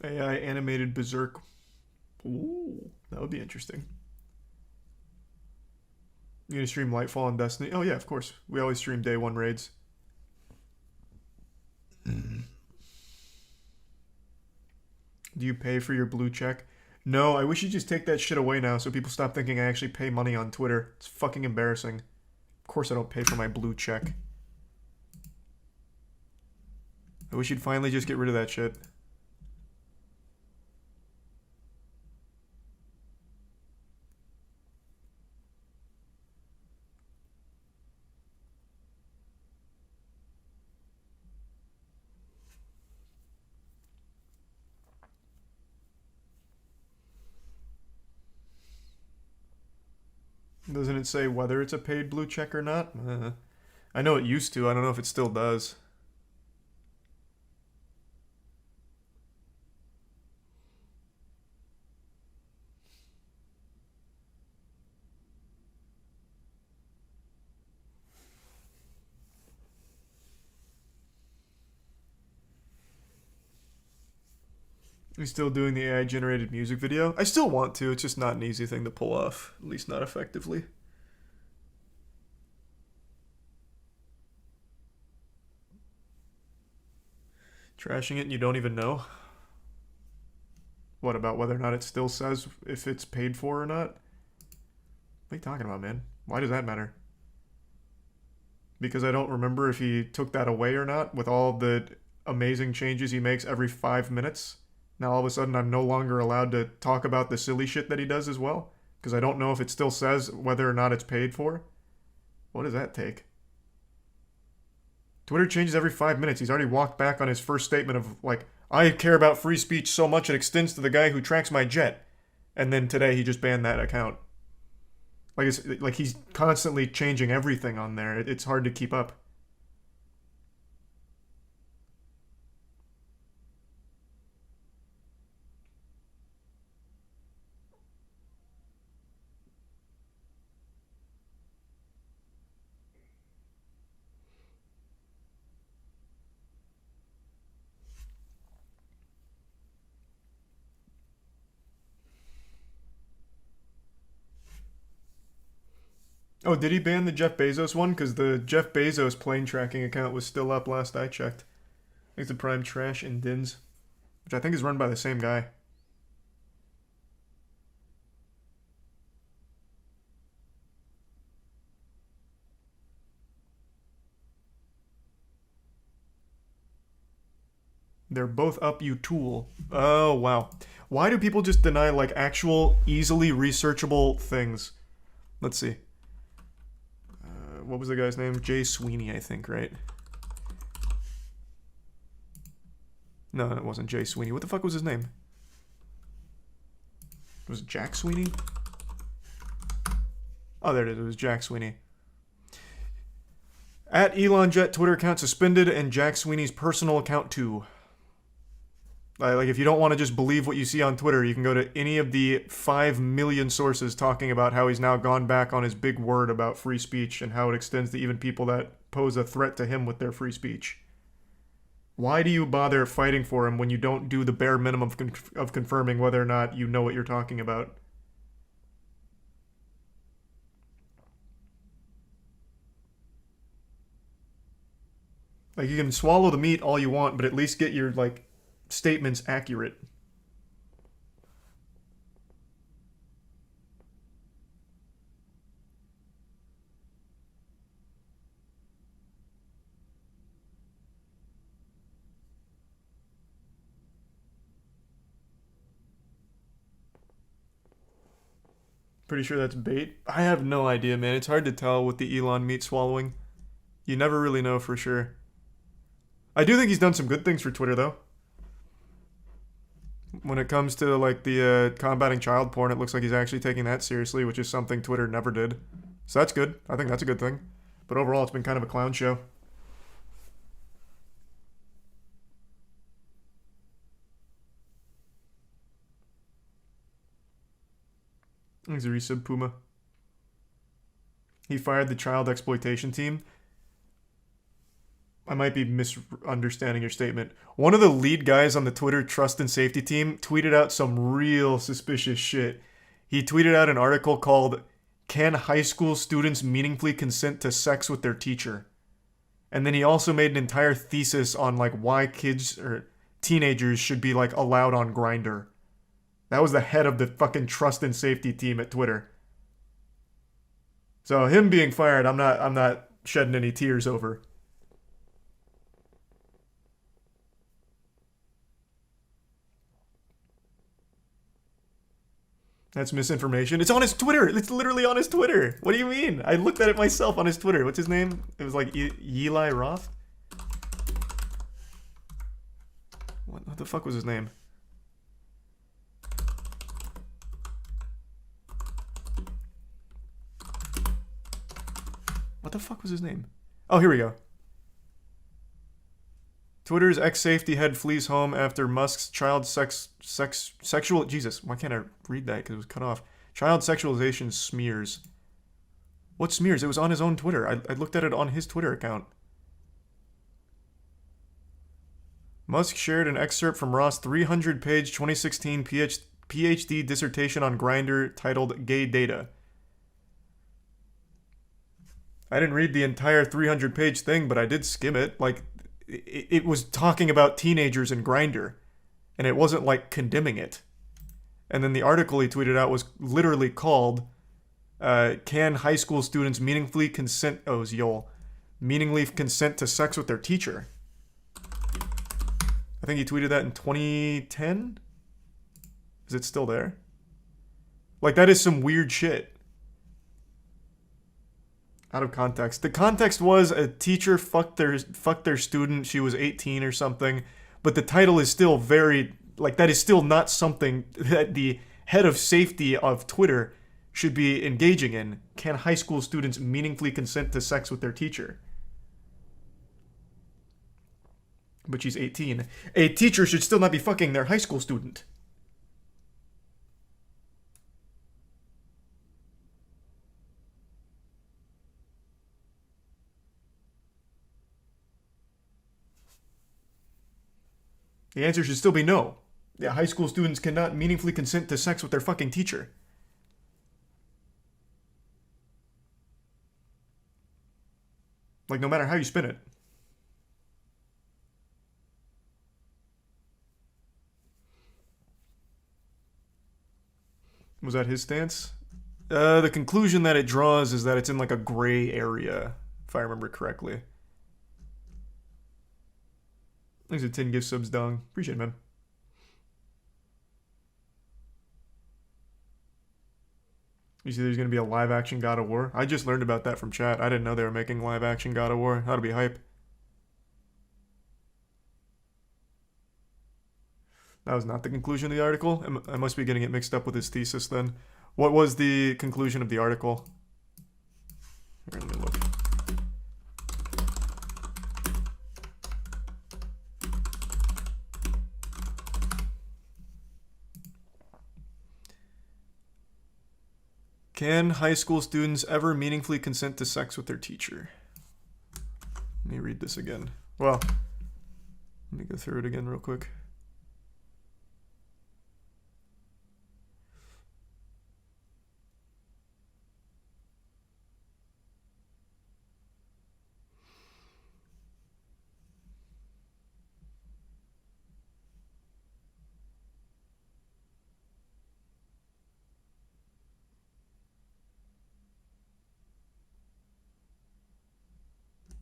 AI animated Berserk. Ooh, that would be interesting. You gonna stream Lightfall and Destiny? Oh yeah, of course. We always stream day one raids. Do you pay for your blue check? No, I wish you just take that shit away now so people stop thinking I actually pay money on Twitter. It's fucking embarrassing. Of course I don't pay for my blue check. I wish you'd finally just get rid of that shit. Doesn't it say whether it's a paid blue check or not? I know it used to. I don't know if it still does. You still doing the AI generated music video? I still want to. It's just not an easy thing to pull off. At least not effectively. Trashing it and you don't even know? What about whether or not it still says if it's paid for or not? What are you talking about, man? Why does that matter? Because I don't remember if he took that away or not with all the amazing changes he makes every 5 minutes. Now all of a sudden I'm no longer allowed to talk about the silly shit that he does as well? Because I don't know if it still says whether or not it's paid for? What does that take? Twitter changes every 5 minutes. He's already walked back on his first statement of, like, I care about free speech so much it extends to the guy who tracks my jet. And then today he just banned that account. Like he's constantly changing everything on there. It's hard to keep up. Oh, did he ban the Jeff Bezos one? Because the Jeff Bezos plane tracking account was still up last I checked. I think it's the Prime Trash and Dins, which I think is run by the same guy. They're both up, you tool. Oh, wow. Why do people just deny, like, actual, easily researchable things? Let's see. What was the guy's name? Jay Sweeney, I think, right? No, it wasn't Jay Sweeney. What the fuck was his name? Was it Jack Sweeney? Oh, there it is. It was Jack Sweeney. At Elon Jet Twitter account suspended and Jack Sweeney's personal account too. Like, if you don't want to just believe what you see on Twitter, you can go to any of the 5 million sources talking about how he's now gone back on his big word about free speech and how it extends to even people that pose a threat to him with their free speech. Why do you bother fighting for him when you don't do the bare minimum of confirming whether or not you know what you're talking about? Like, you can swallow the meat all you want, but at least get your, like, statements accurate. Pretty sure that's bait. I have no idea, man. It's hard to tell with the Elon meat swallowing. You never really know for sure. I do think he's done some good things for Twitter, though. When it comes to, like, the combating child porn, it looks like he's actually taking that seriously, which is something Twitter never did. So that's good. I think that's a good thing. But overall, it's been kind of a clown show. He's a resub Puma. He fired the child exploitation team. I might be misunderstanding your statement. One of the lead guys on the Twitter trust and safety team tweeted out some real suspicious shit. He tweeted out an article called "Can High School Students Meaningfully Consent to Sex with Their Teacher?" And then he also made an entire thesis on like why kids or teenagers should be like allowed on Grindr. That was the head of the fucking trust and safety team at Twitter. So him being fired, I'm not shedding any tears over. That's misinformation. It's on his Twitter. It's literally on his Twitter. What do you mean? I looked at it myself on his Twitter. What's his name? It was like Eli Roth? What the fuck was his name? What the fuck was his name? Oh, here we go. Twitter's ex-safety head flees home after Musk's child sexual... Jesus, why can't I read that because it was cut off? Child sexualization smears. What smears? It was on his own Twitter. I looked at it on his Twitter account. Musk shared an excerpt from Ross' 300-page 2016 PhD dissertation on Grindr titled Gay Data. I didn't read the entire 300-page thing, but I did skim it. Like, it was talking about teenagers and Grindr, and it wasn't like condemning it. And then the article he tweeted out was literally called "Can High School Students Meaningfully Consent?" Oh, it was Yol. Meaningfully consent to sex with their teacher. I think he tweeted that in 2010. Is it still there? Like, that is some weird shit. Out of context. The context was a teacher fucked their student. She was 18 or something. But the title is still very... Like, that is still not something that the head of safety of Twitter should be engaging in. Can high school students meaningfully consent to sex with their teacher? But she's 18. A teacher should still not be fucking their high school student. The answer should still be no. Yeah, high school students cannot meaningfully consent to sex with their fucking teacher. Like, no matter how you spin it. Was that his stance? The conclusion that it draws is that it's in like a gray area, if I remember correctly. Thanks for 10 gift subs, Dong. Appreciate it, man. You see there's going to be a live-action God of War? I just learned about that from chat. I didn't know they were making live-action God of War. That'll be hype. That was not the conclusion of the article. I must be getting it mixed up with his thesis then. What was the conclusion of the article? Here, let me look. Can high school students ever meaningfully consent to sex with their teacher? Let me read this again. Well, let me go through it again real quick.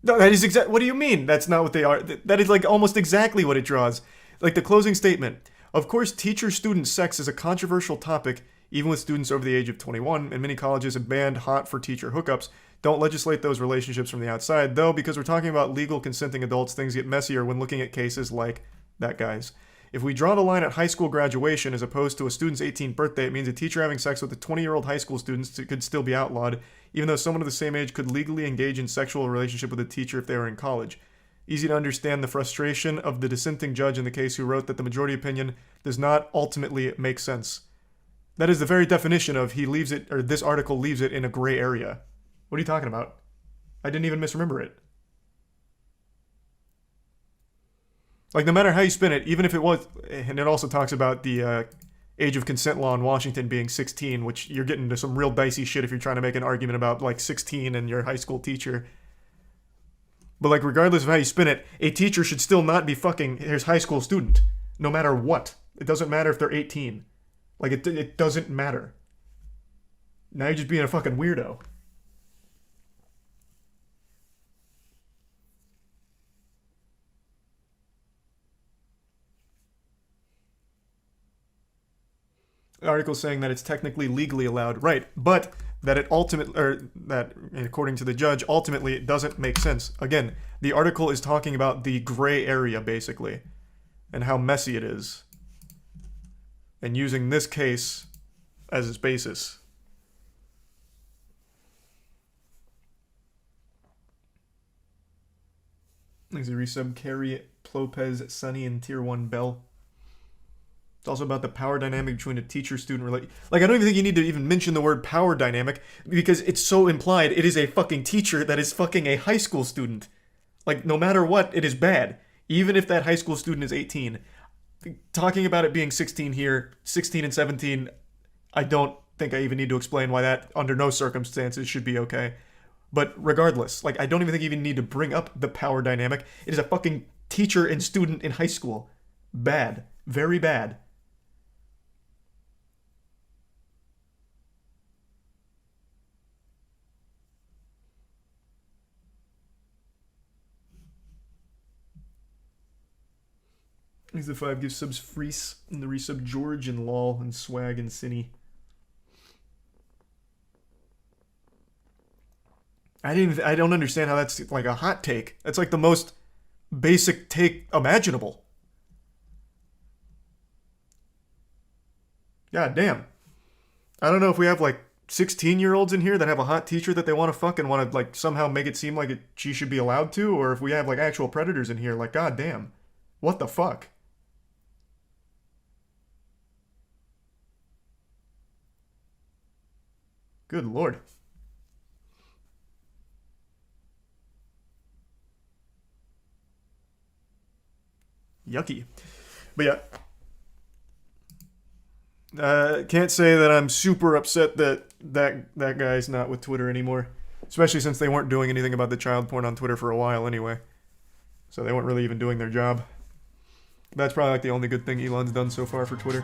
No, that is exactly. What do you mean? That's not what they are. That is like almost exactly what it draws. Like the closing statement. Of course, teacher-student sex is a controversial topic, even with students over the age of 21, and many colleges have banned hot-for-teacher hookups. Don't legislate those relationships from the outside, though, because we're talking about legal consenting adults, things get messier when looking at cases like that guy's. If we draw the line at high school graduation as opposed to a student's 18th birthday, it means a teacher having sex with a 20-year-old high school student could still be outlawed, even though someone of the same age could legally engage in sexual relationship with a teacher if they were in college. Easy to understand the frustration of the dissenting judge in the case who wrote that the majority opinion does not ultimately make sense. That is the very definition of he leaves it, or this article leaves it in a gray area. What are you talking about? I didn't even misremember it. Like, no matter how you spin it, even if it was, and it also talks about the age of consent law in Washington being 16, which you're getting into some real dicey shit if you're trying to make an argument about like 16 and your high school teacher. But like, regardless of how you spin it, a teacher should still not be fucking his high school student, no matter what. It doesn't matter if they're 18. Like, it doesn't matter. Now you're just being a fucking weirdo. The article saying that it's technically legally allowed, right? But that it ultimately, or that according to the judge, ultimately it doesn't make sense. Again, the article is talking about the gray area basically, and how messy it is, and using this case as its basis. There's a resub Carrie, Lopez, Sunny, and Tier 1 Bell. It's also about the power dynamic between a teacher-student relation. Like, I don't even think you need to even mention the word power dynamic, because it's so implied it is a fucking teacher that is fucking a high school student. Like, no matter what, it is bad. Even if that high school student is 18. Talking about it being 16 here, 16 and 17, I don't think I even need to explain why that, under no circumstances, should be okay. But regardless, like, I don't even think you even need to bring up the power dynamic. It is a fucking teacher and student in high school. Bad. Very bad. He's the 5 gives subs Freeze and the resub George and Lol and Swag and Cinny. I don't understand how that's like a hot take. That's like the most basic take imaginable. God damn. I don't know if we have like 16-year-olds in here that have a hot teacher that they want to fuck and want to like somehow make it seem like she should be allowed to, or if we have like actual predators in here. Like, god damn. What the fuck? Good lord. Yucky. But yeah. Can't say that I'm super upset that guy's not with Twitter anymore. Especially since they weren't doing anything about the child porn on Twitter for a while anyway. So they weren't really even doing their job. That's probably like the only good thing Elon's done so far for Twitter.